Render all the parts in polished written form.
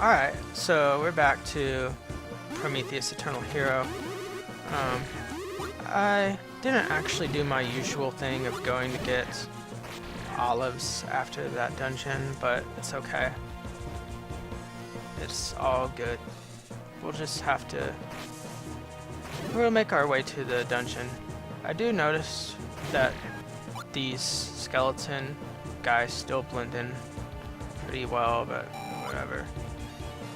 Alright, so we're back to Prometheus Eternal Hero. I didn't actually do my usual thing of going to get olives after that dungeon, but it's okay. It's all good. We'll just have to... We'll make our way to the dungeon. I do notice that these skeleton guys still blend in pretty well, but whatever.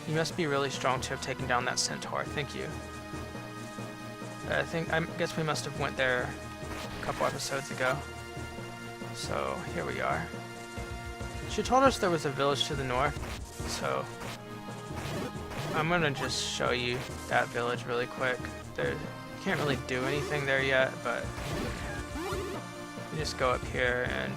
You must be really strong to have taken down that centaur. Thank you. I guess we must have went there a couple episodes ago. So here we are. She told us there was a village to the north, so I'm gonna just show you that village really quick. You can't really do anything there yet, but you just go up here and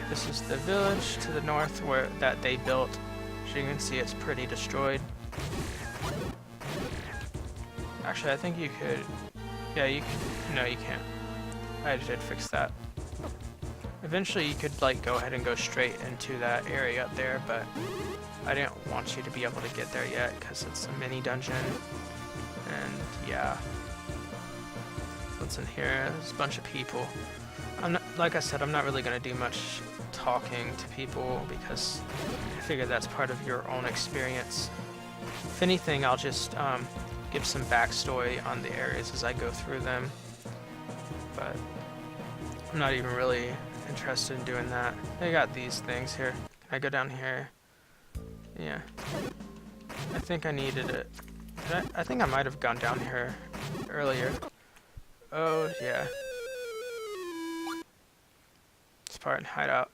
this is the village to the north that they built. As you can see, it's pretty destroyed. Actually, I think you could... Yeah, you can... No, you can't. I did fix that. Eventually, you could like go ahead and go straight into that area up there, but I didn't want you to be able to get there yet because it's a mini dungeon. And yeah. What's in here? There's a bunch of people. Like I said, I'm not really going to do much talking to people because I figure that's part of your own experience. If anything, I'll just give some backstory on the areas as I go through them. But I'm not even really interested in doing that. I got these things here. Can I go down here? Yeah. I think I needed it. I think I might have gone down here earlier. Oh, yeah. Part hideout.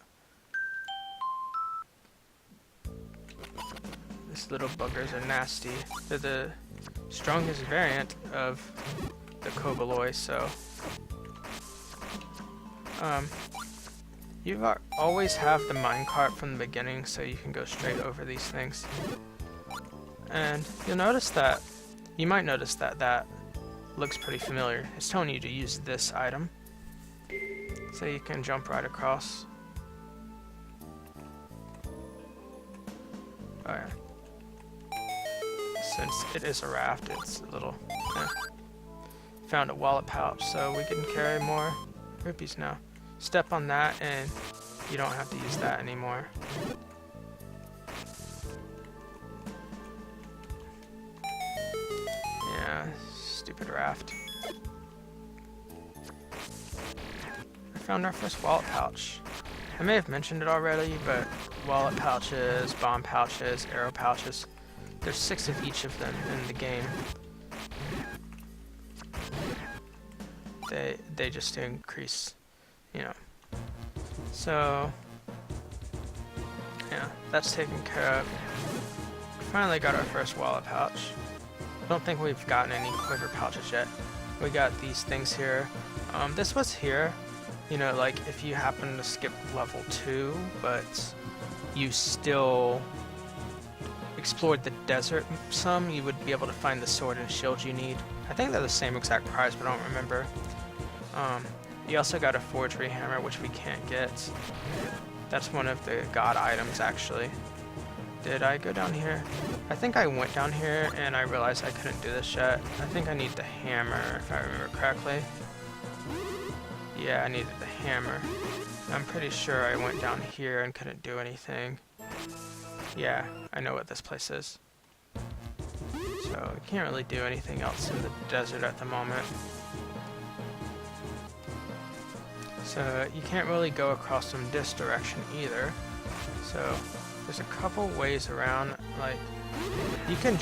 These little buggers are nasty. They're the strongest variant of the Koboloi, so you always have the minecart from the beginning, so you can go straight over these things. And you'll notice that you might notice that looks pretty familiar. It's telling you to use this item. So you can jump right across. Alright. Since it is a raft, it's a little... Found a wallet pouch, so we can carry more rupees now. Step on that and you don't have to use that anymore. Yeah, stupid raft. Found our first wallet pouch. I may have mentioned it already, but wallet pouches, bomb pouches, arrow pouches, there's 6 of each of them in the game. They just increase, you know. So yeah, that's taken care of. Finally got our first wallet pouch. Don't think we've gotten any quiver pouches yet. We got these things here. This was here. You know, like, if you happen to skip level 2, but you still explored the desert some, you would be able to find the sword and shield you need. I think they're the same exact price, but I don't remember. You also got a forgery hammer, which we can't get. That's one of the god items, actually. Did I go down here? I think I went down here, and I realized I couldn't do this yet. I think I need the hammer, if I remember correctly. Yeah, I needed the hammer. I'm pretty sure I went down here and couldn't do anything. Yeah, I know what this place is. So, we can't really do anything else in the desert at the moment. So, you can't really go across from this direction either. So, there's a couple ways around. Like, you can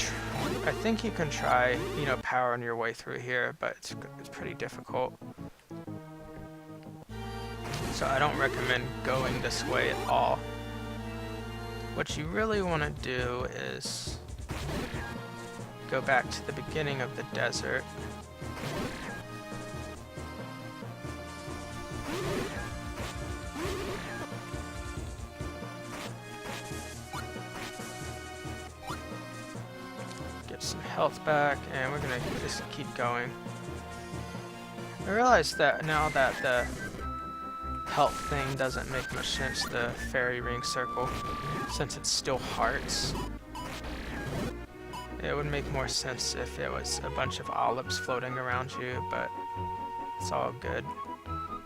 I think you can try, you know, powering your way through here, but it's pretty difficult. So I don't recommend going this way at all. What you really want to do is go back to the beginning of the desert. Get some health back, and we're gonna just keep going. I realized that now that the health thing doesn't make much sense, the fairy ring circle, since it's still hearts. It would make more sense if it was a bunch of olives floating around you, but it's all good.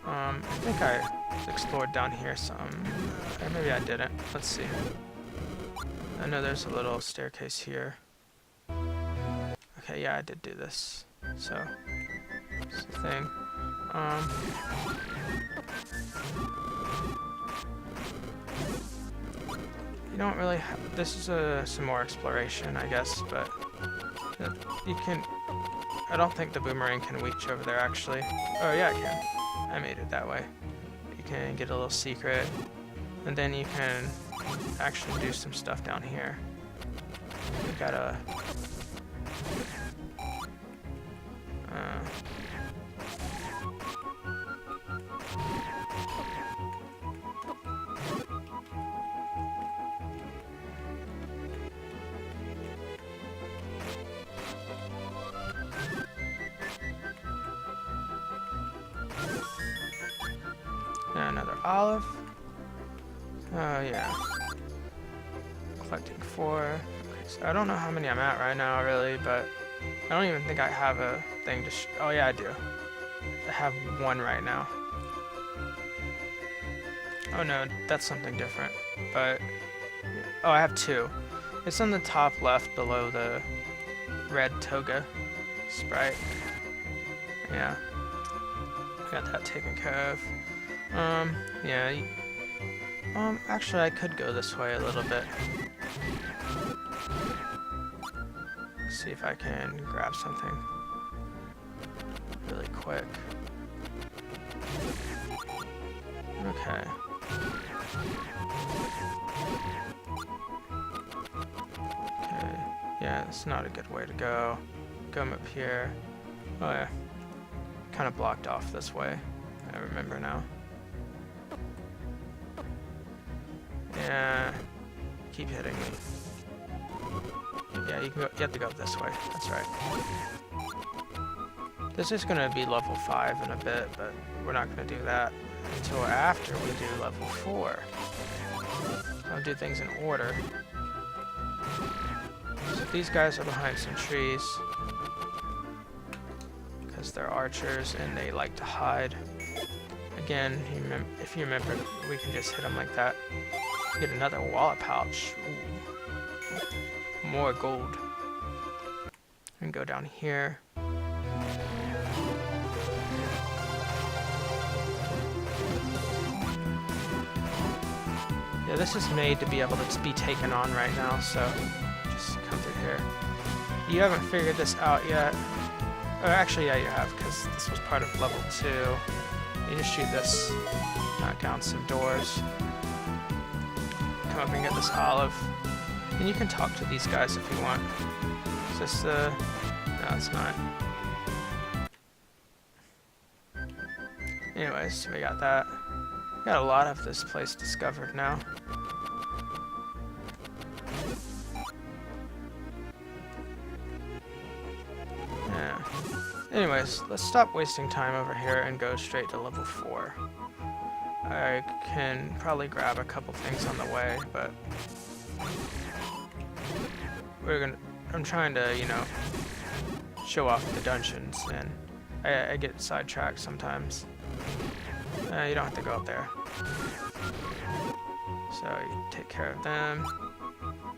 I think I explored down here some, or maybe I didn't. Let's see. I know there's a little staircase here. Okay, yeah, I did do this. So, that's the thing. You don't really have, this is some more exploration, I guess, but you can, I don't think the boomerang can reach over there, actually. Oh, yeah, it can. I made it that way. You can get a little secret, and then you can actually do some stuff down here. You gotta... another olive. Oh, yeah. Collecting 4. Okay, so I don't know how many I'm at right now, really, but I don't even think I have a thing to oh, yeah, I do. I have 1 right now. Oh, no, that's something different. But, oh, I have 2. It's on the top left below the red toga sprite. Yeah. Got that taken care of. Yeah. Actually, I could go this way a little bit. See if I can grab something really quick. Okay. Okay. Yeah, it's not a good way to go. Come up here. Oh yeah. Kind of blocked off this way. I remember now. Yeah. Keep hitting me. Yeah, you can go, you have to go this way. That's right. This is gonna be level 5 in a bit, but we're not gonna do that until after we do level 4. I'll do things in order. So these guys are behind some trees because they're archers and they like to hide. Again, if you remember, we can just hit them like that. Get another wallet pouch. Ooh. More gold. And go down here. Yeah, this is made to be able to be taken on right now, so just come through here. You haven't figured this out yet. Oh, actually, yeah, you have, because this was part of level 2. You just shoot this, knock down some doors. Come up and get this olive. And you can talk to these guys if you want. Is this no, it's not. Anyways, we got that. We got a lot of this place discovered now. Yeah. Anyways, let's stop wasting time over here and go straight to level 4. I can probably grab a couple things on the way, but I'm trying to, you know, show off the dungeons, and I get sidetracked sometimes. You don't have to go up there. So you take care of them.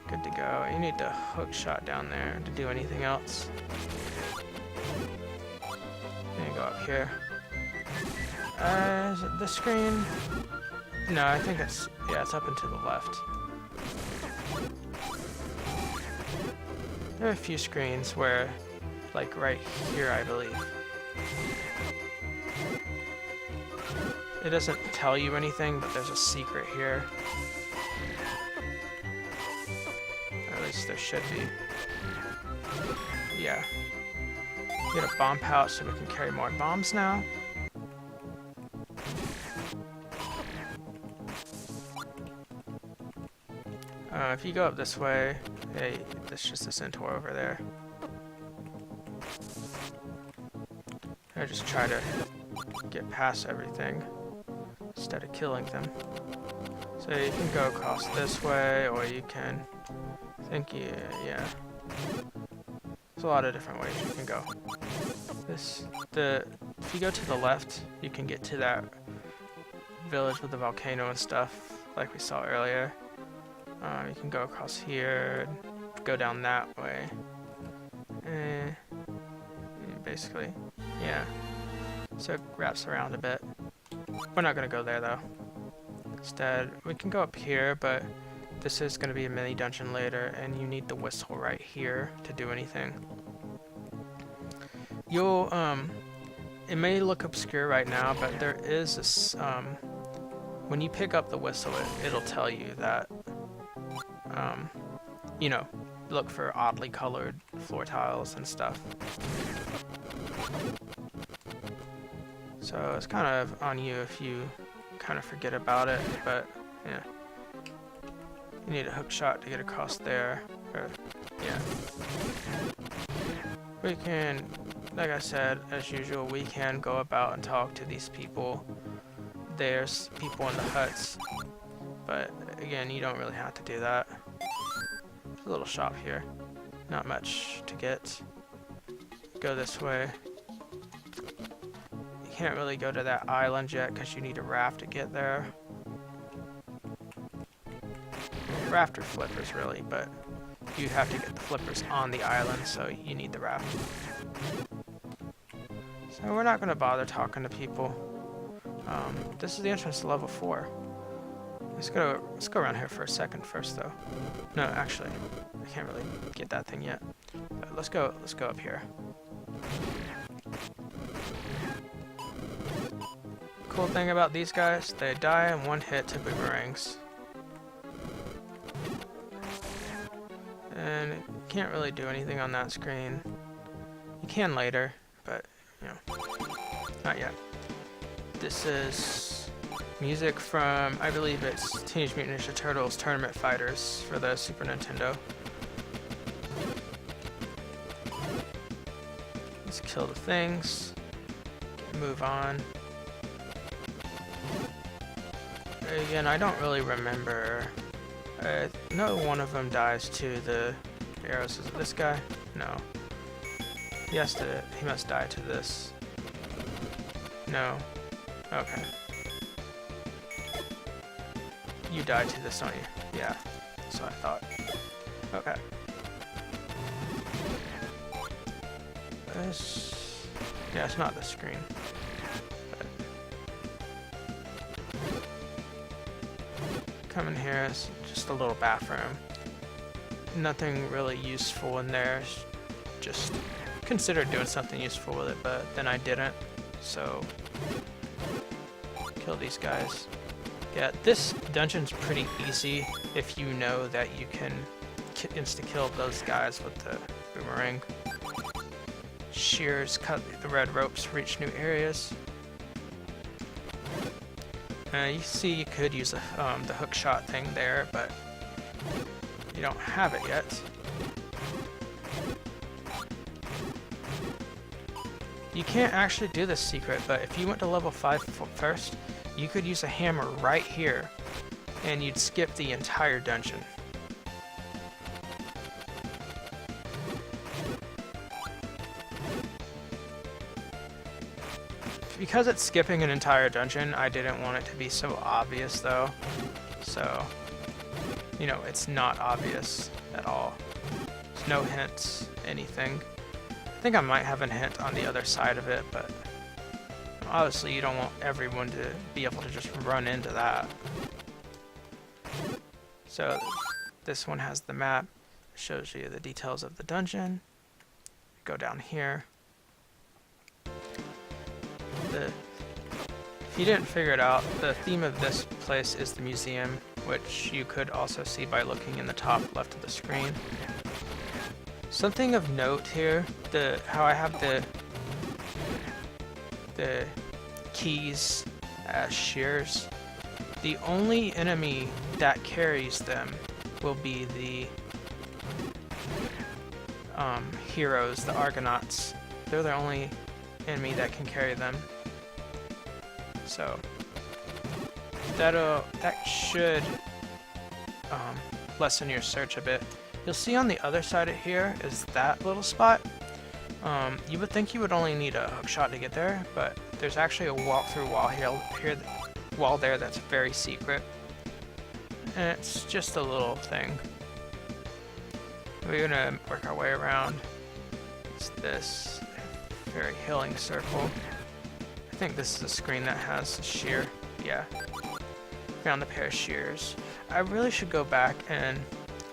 Good to go. You need the hook shot down there to do anything else. And go up here. Is it this screen? No, I think it's, yeah, it's up and to the left. There are a few screens where, like right here, I believe. It doesn't tell you anything, but there's a secret here. Or at least there should be. Yeah. Get a bomb pouch so we can carry more bombs now. If you go up this way, hey, there's just a centaur over there. I just try to get past everything instead of killing them. So you can go across this way, or you can, I think, yeah. There's a lot of different ways you can go. If you go to the left, you can get to that village with the volcano and stuff, like we saw earlier. You can go across here, go down that way. Basically, yeah. So it wraps around a bit. We're not gonna go there though. Instead, we can go up here, but this is gonna be a mini dungeon later, and you need the whistle right here to do anything. You'll, it may look obscure right now, but there is this, when you pick up the whistle, it'll tell you that, you know, look for oddly colored floor tiles and stuff. So it's kind of on you if you kind of forget about it, but yeah. You need a hook shot to get across there, or, yeah. We can, like I said, as usual, we can go about and talk to these people. There's people in the huts, but again, you don't really have to do that. There's a little shop here, not much to get. Go this way. You can't really go to that island yet because you need a raft to get there. Raft or flippers really, but you have to get the flippers on the island, so you need the raft. So we're not going to bother talking to people. This is the entrance to level 4. Let's go around here for a second first, though. No, actually, I can't really get that thing yet. But let's go up here. Cool thing about these guys, they die in one hit to boomerangs. And you can't really do anything on that screen. You can later, but, you know, not yet. This is music from, I believe it's Teenage Mutant Ninja Turtles Tournament Fighters for the Super Nintendo. Let's kill the things. Move on. Again, I don't really remember. No, one of them dies to the arrows. Is it this guy? No. He must die to this. No. Okay. You died to this, don't you? Yeah. That's what I thought. Okay. Yeah, it's not the screen. But come in here, it's just a little bathroom. Nothing really useful in there. Just considered doing something useful with it, but then I didn't. So kill these guys. Yeah, this dungeon's pretty easy if you know that you can insta-kill those guys with the boomerang. Shears cut the red ropes, reach new areas. You see you could use the hook shot thing there, but you don't have it yet. You can't actually do this secret, but if you went to level 5 first, you could use a hammer right here, and you'd skip the entire dungeon. Because it's skipping an entire dungeon, I didn't want it to be so obvious though. So, you know, it's not obvious at all. There's no hints, anything. I think I might have a hint on the other side of it, but obviously you don't want everyone to be able to just run into that. So this one has the map, shows you the details of the dungeon. Go down here. If you didn't figure it out, the theme of this place is the museum, which you could also see by looking in the top left of the screen. Something of note here, how I have the keys as shears. The only enemy that carries them will be the heroes, the Argonauts. They're the only enemy that can carry them. So that should lessen your search a bit. You'll see on the other side of here is that little spot. You would think you would only need a hook shot to get there, but there's actually a walk-through wall there that's very secret. And it's just a little thing. We're gonna work our way around. It's this very healing circle. I think this is a screen that has shear. Yeah. Found a pair of shears. I really should go back and,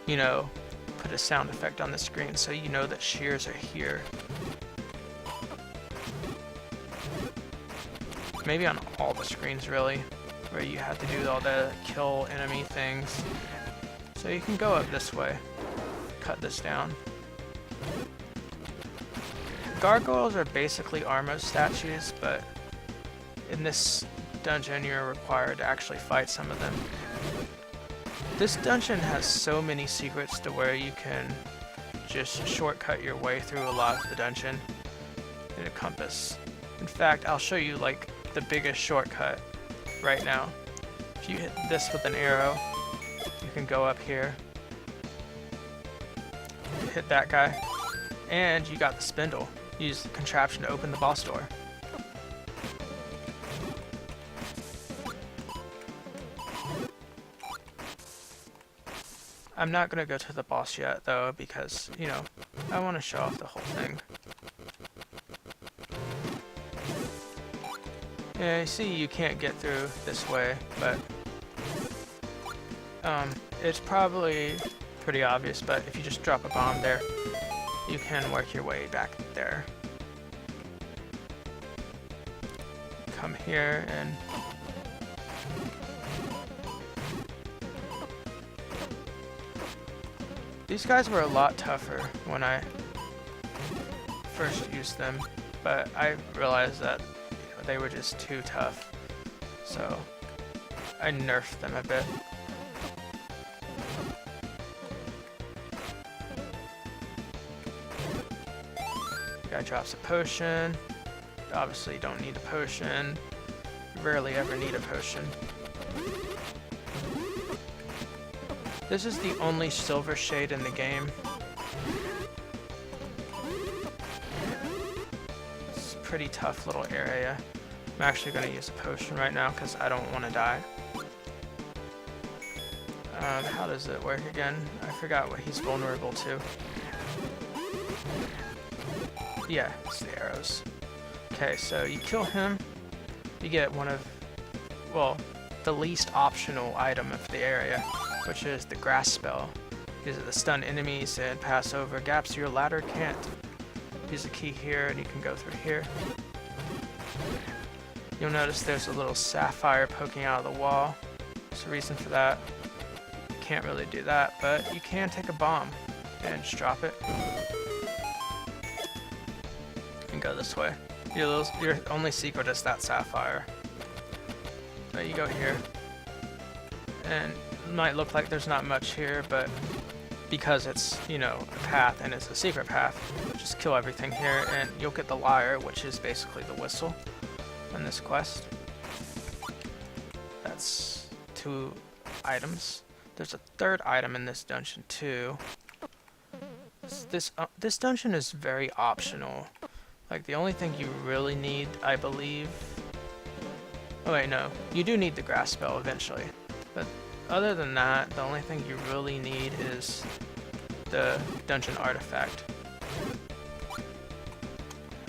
you know, put a sound effect on the screen so you know that shears are here. Maybe on all the screens, really, where you have to do all the kill enemy things. So you can go up this way. Cut this down. Gargoyles are basically Armo statues, but in this dungeon you're required to actually fight some of them. This dungeon has so many secrets to where you can just shortcut your way through a lot of the dungeon in a compass. In fact, I'll show you like the biggest shortcut right now. If you hit this with an arrow, you can go up here, hit that guy, and you got the spindle. Use the contraption to open the boss door. I'm not gonna go to the boss yet though, because, you know, I want to show off the whole thing. Yeah, you see you can't get through this way, but it's probably pretty obvious, but if you just drop a bomb there, you can work your way back there. Come here and these guys were a lot tougher when I first used them, but I realized that they were just too tough, so I nerfed them a bit. Guy drops a potion. Obviously you don't need a potion. You rarely ever need a potion. This is the only silver shade in the game. It's a pretty tough little area. I'm actually going to use a potion right now because I don't want to die. How does it work again? I forgot what he's vulnerable to. Yeah, it's the arrows. Okay, so you kill him, you get one of, well, the least optional item of the area, which is the grass spell. Use it to stun enemies and pass over gaps your ladder can't. Use the key here and you can go through here. You'll notice there's a little sapphire poking out of the wall. There's a reason for that. You can't really do that, but you can take a bomb and just drop it. And go this way. Your only secret is that sapphire. So you go here. And it might look like there's not much here, but because it's, you know, a path and it's a secret path, just kill everything here and you'll get the lyre, which is basically the whistle in this quest. That's 2 items. There's a 3rd item in this dungeon too. This dungeon is very optional. Like, the only thing you really need, I believe... Oh wait, no. You do need the grass spell eventually. But other than that, the only thing you really need is the dungeon artifact.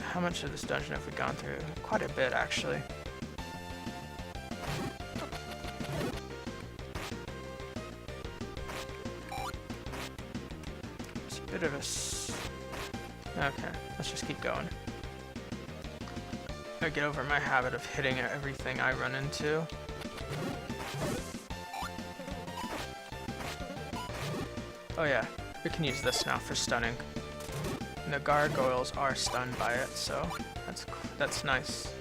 How much of this dungeon have we gone through? Quite a bit, actually. It's a bit of a... Okay, let's just keep going. I get over my habit of hitting everything I run into. Oh yeah, we can use this now for stunning. And the gargoyles are stunned by it, so that's nice.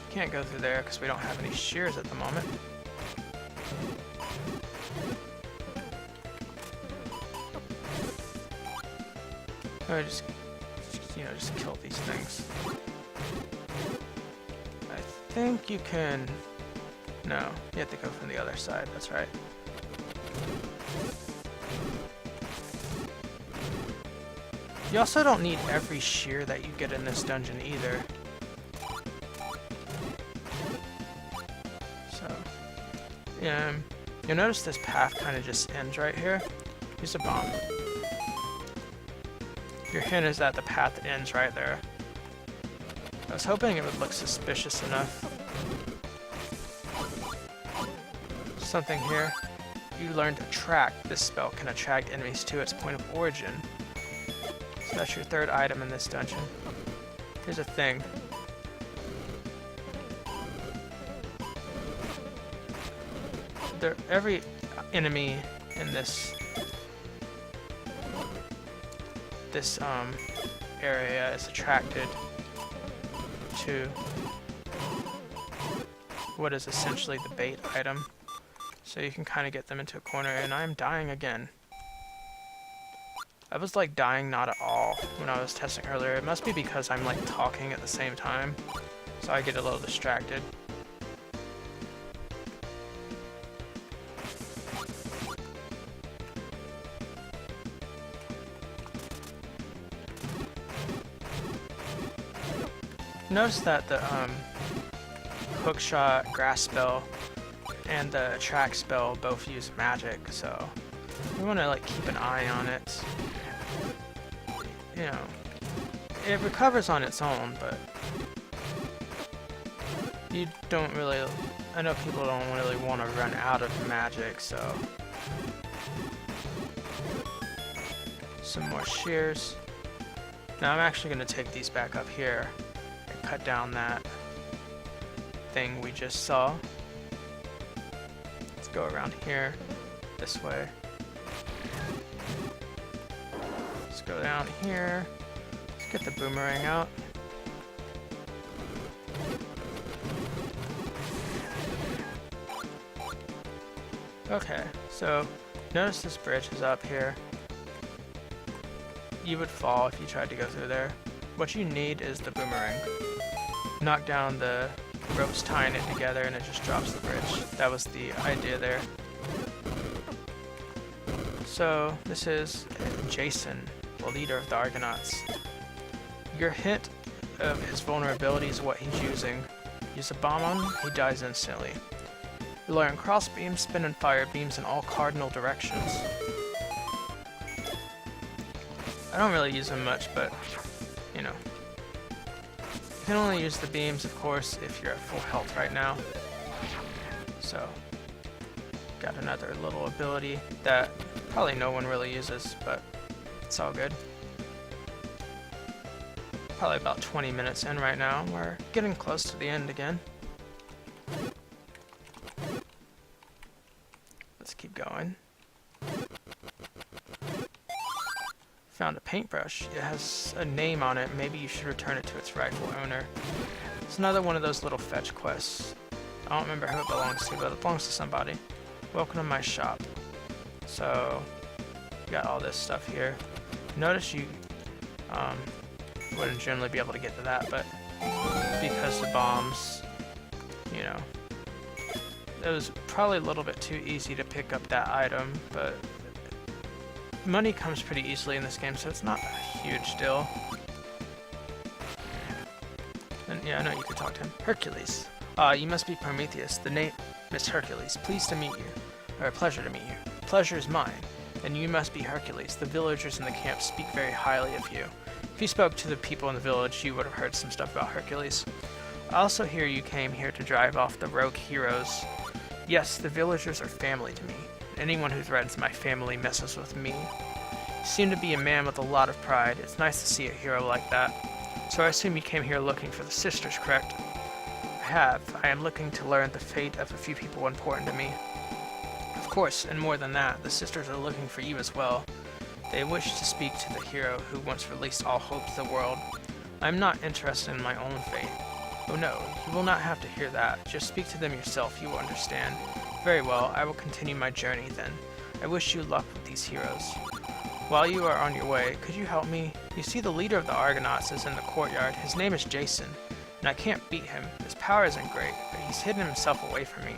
Can't go through there because we don't have any shears at the moment. you know, just kill these things. I think you can... No, you have to go from the other side, that's right. You also don't need every shear that you get in this dungeon either. So, yeah, you'll notice this path kind of just ends right here. Use a bomb. Your hint is that the path ends right there. I was hoping it would look suspicious enough. Something here. You learned Attract. This spell can attract enemies to its point of origin. So that's your third item in this dungeon. Here's a thing. Every enemy in this area is attracted to what is essentially the bait item. So you can kind of get them into a corner, and I'm dying again. I was like dying not at all when I was testing earlier. It must be because I'm like talking at the same time, so I get a little distracted. Notice that the hook shot, grass spell, and the attract spell both use magic, so you want to like keep an eye on it. You know, it recovers on its own, but you don't really... I know people don't really want to run out of magic, so... Some more shears. Now I'm actually going to take these back up here and cut down that thing we just saw. Let's go around here, this way. Let's go down here. Let's get the boomerang out. Okay, so notice this bridge is up here. You would fall if you tried to go through there. What you need is the boomerang. Knock down the ropes tying it together and it just drops the bridge. That was the idea there. So this is Jason, the leader of the Argonauts. Your hint of his vulnerability is what he's using. Use a bomb on him, he dies instantly. You learn cross beams, spin and fire beams in all cardinal directions. I don't really use them much, but you know. You can only use the beams, of course, if you're at full health right now. So, got another little ability that probably no one really uses, but it's all good. Probably about 20 minutes in right now. We're getting close to the end again. Let's keep going. Found a paintbrush. It has a name on it. Maybe you should return it to its rightful owner. It's another one of those little fetch quests. I don't remember who it belongs to, but it belongs to somebody. Welcome to my shop. So, you got all this stuff here. Notice you wouldn't generally be able to get to that, but because the bombs, you know, it was probably a little bit too easy to pick up that item, but money comes pretty easily in this game, so it's not a huge deal. And yeah, I know you could talk to him. Hercules. You must be Prometheus. The name is Hercules. Pleased to meet you. Or a pleasure to meet you. Pleasure is mine. And you must be Hercules. The villagers in the camp speak very highly of you. If you spoke to the people in the village, you would have heard some stuff about Hercules. I also hear you came here to drive off the rogue heroes. Yes, the villagers are family to me. Anyone who threatens my family messes with me. You seem to be a man with a lot of pride. It's nice to see a hero like that. So I assume you came here looking for the sisters, correct? I have. I am looking to learn the fate of a few people important to me. Of course, and more than that, the sisters are looking for you as well. They wish to speak to the hero who once released all hope to the world. I am not interested in my own fate. Oh no, you will not have to hear that. Just speak to them yourself, you will understand. Very well, I will continue my journey then. I wish you luck with these heroes. While you are on your way, could you help me? You see the leader of the Argonauts is in the courtyard. His name is Jason, and I can't beat him. His power isn't great, but he's hidden himself away from me.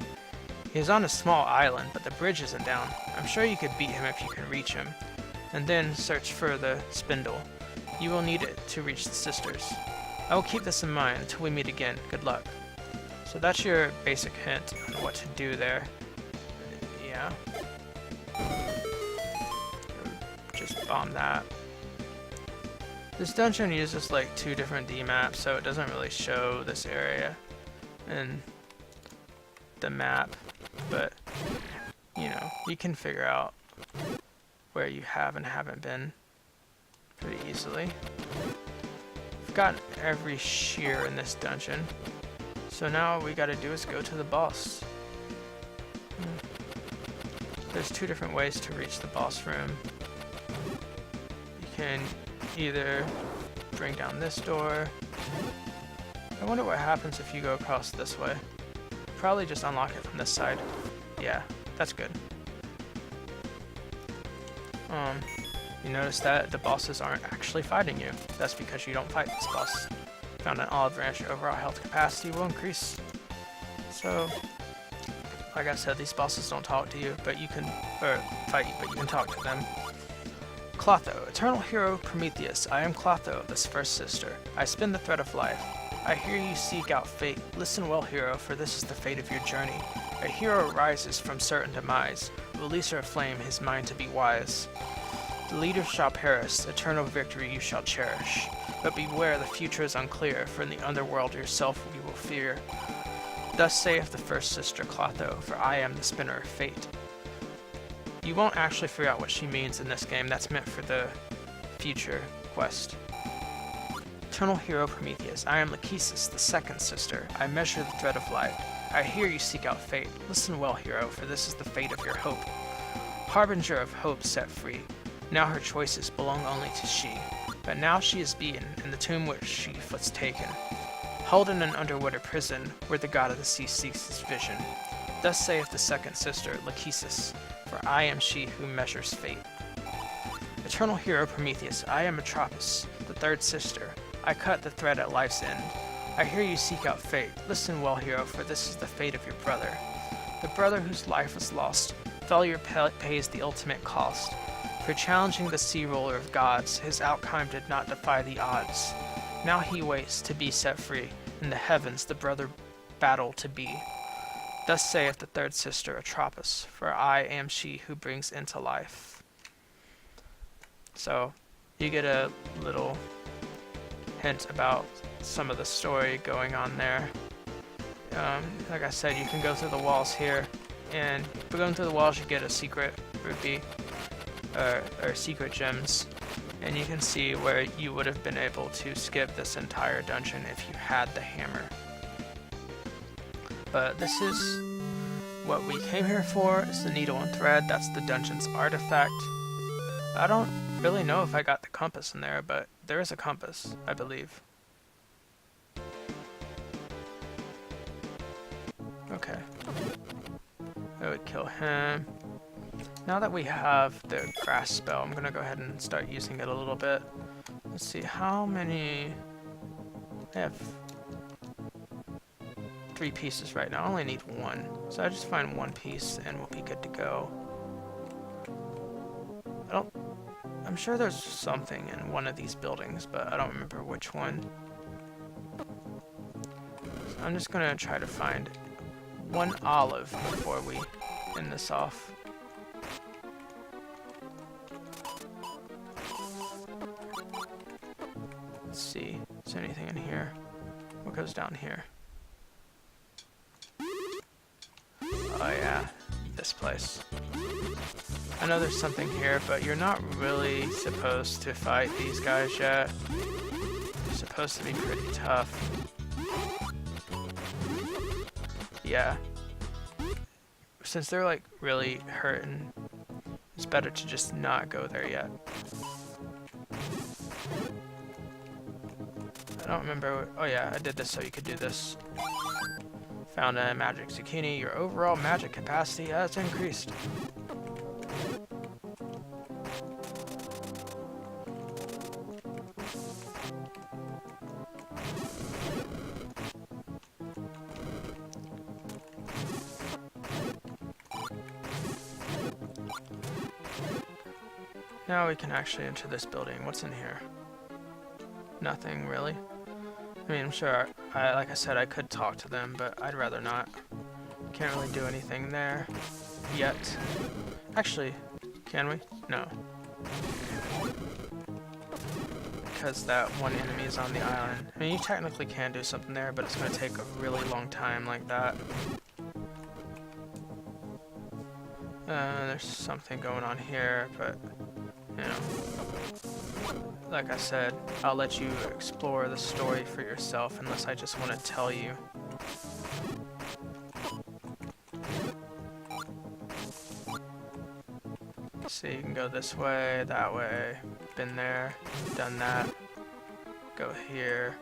He is on a small island, but the bridge isn't down. I'm sure you could beat him if you can reach him. And then search for the spindle. You will need it to reach the sisters. I will keep this in mind until we meet again. Good luck. So that's your basic hint on what to do there. Yeah. Just bomb that. This dungeon uses like 2 different D maps, so it doesn't really show this area in the map, but you know, you can figure out where you have and haven't been pretty easily. We've got every shear in this dungeon, so now all we gotta do is go to the boss. There's 2 different ways to reach the boss room. You can either bring down this door. I wonder what happens if you go across this way. Probably just unlock it from this side. Yeah, that's good. You notice that the bosses aren't actually fighting you. That's because you don't fight this boss. Found an olive branch, your overall health capacity will increase. So, like I said, these bosses don't talk to you, but you can, or fight you, but you can talk to them. Clotho, eternal hero Prometheus, I am Clotho, this first sister. I spin the thread of life. I hear you seek out fate. Listen well, hero, for this is the fate of your journey. A hero rises from certain demise. Releaser of flame, his mind to be wise. The leader shall perish, eternal victory you shall cherish. But beware, the future is unclear, for in the underworld yourself you will fear. Thus saith the first sister Clotho, for I am the spinner of fate. You won't actually figure out what she means in this game. That's meant for the future quest. Eternal hero Prometheus, I am Lachesis, the second sister. I measure the thread of life. I hear you seek out fate. Listen well, hero, for this is the fate of your hope. Harbinger of hope set free. Now her choices belong only to she. But now she is beaten, in the tomb which she was taken. Held in an underwater prison, where the god of the sea seeks his vision. Thus saith the second sister, Lachesis, for I am she who measures fate. Eternal hero Prometheus, I am Atropos, the third sister. I cut the thread at life's end. I hear you seek out fate. Listen well, hero, for this is the fate of your brother. The brother whose life was lost. Failure pays the ultimate cost. For challenging the sea ruler of gods, his outcome did not defy the odds. Now he waits to be set free. In the heavens the brother battle to be. Thus saith the third sister Atropos, for I am she who brings into life. So, you get a little hint about some of the story going on there. Like I said, you can go through the walls here, and by going through the walls you get a secret rupee, or secret gems, and you can see where you would have been able to skip this entire dungeon if you had the hammer. But this is what we came here for, is the needle and thread. That's the dungeon's artifact. I don't really know if I got the compass in there, but there is a compass, I believe. Okay. I would kill him. Now that we have the grass spell, I'm gonna go ahead and start using it a little bit. Let's see, how many... I have 3 pieces right now. I only need 1. So I just find 1 piece and we'll be good to go. I'm sure there's something in one of these buildings, but I don't remember which one. So I'm just gonna try to find 1 olive before we end this off. Let's see, is there anything in here? What goes down here? Oh yeah, this place. I know there's something here, but you're not really supposed to fight these guys yet. They're supposed to be pretty tough. Yeah. Since they're like really hurting, it's better to just not go there yet. I don't remember. Oh yeah, I did this so you could do this. Found a magic zucchini. Your overall magic capacity has increased. Now we can actually enter this building. What's in here? Nothing, really. I mean, I'm sure, like I said, I could talk to them, but I'd rather not. Can't really do anything there yet. Actually, can we? No. Because that one enemy is on the island. I mean, you technically can do something there, but it's going to take a really long time like that. There's something going on here, but, you know, like I said, I'll let you explore the story for yourself unless I just want to tell you. So you can go this way, that way, been there, done that, go here,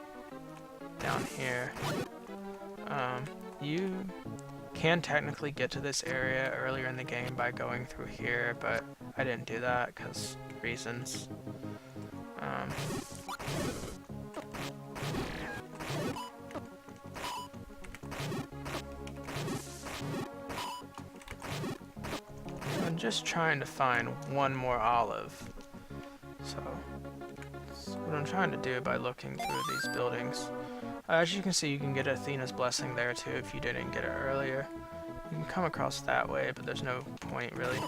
down here. You can technically get to this area earlier in the game by going through here, but I didn't do that because reasons. I'm just trying to find one more olive. So that's what I'm trying to do by looking through these buildings. As you can see, you can get Athena's blessing there too if you didn't get it earlier. You can come across that way, but there's no point really.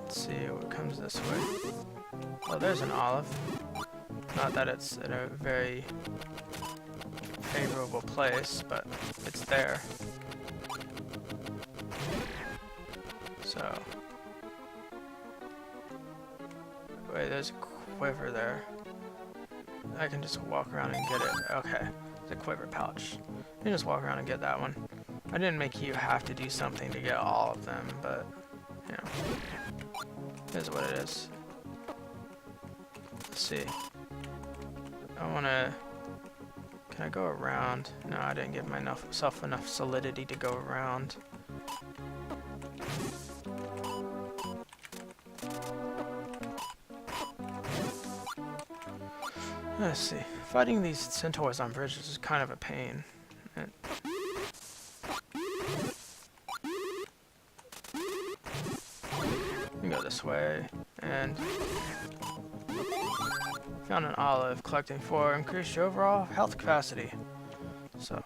Let's see what comes this way. Oh, there's an olive. Not that it's in a very favorable place, but it's there. So, wait, there's a quiver there. I can just walk around and get it. Okay, it's a quiver pouch. You can just walk around and get that one. I didn't make you have to do something to get all of them, but, you know, it is what it is. Let's see. I wanna... Can I go around? No, I didn't give myself enough solidity to go around. Let's see. Fighting these centaurs on bridges is kind of a pain. You can go this way, and found an olive, collecting 4, increase your overall health capacity. So,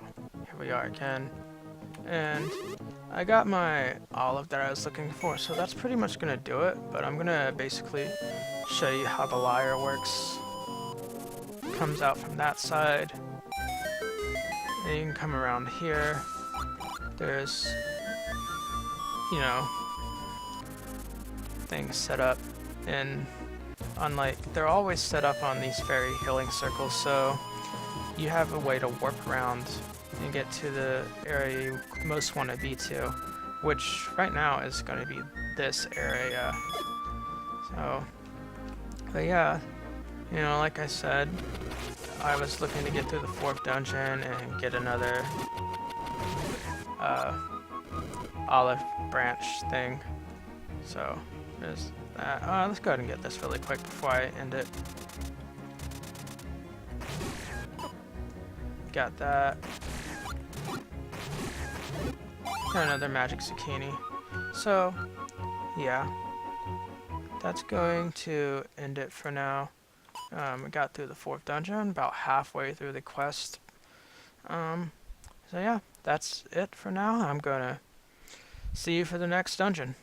here we are again. And I got my olive that I was looking for, so that's pretty much gonna do it, but I'm gonna basically show you how the lyre works. Comes out from that side, and you can come around here. There's, you know, things set up, and unlike, they're always set up on these fairy healing circles, so you have a way to warp around and get to the area you most want to be to, which right now is going to be this area. So, but yeah, you know, like I said, I was looking to get through the 4th dungeon and get another olive branch thing. So, there's that. Let's go ahead and get this really quick before I end it. Got that. Got another magic zucchini. So, yeah. That's going to end it for now. We got through the 4th dungeon, about halfway through the quest. So yeah, that's it for now. I'm gonna see you for the next dungeon.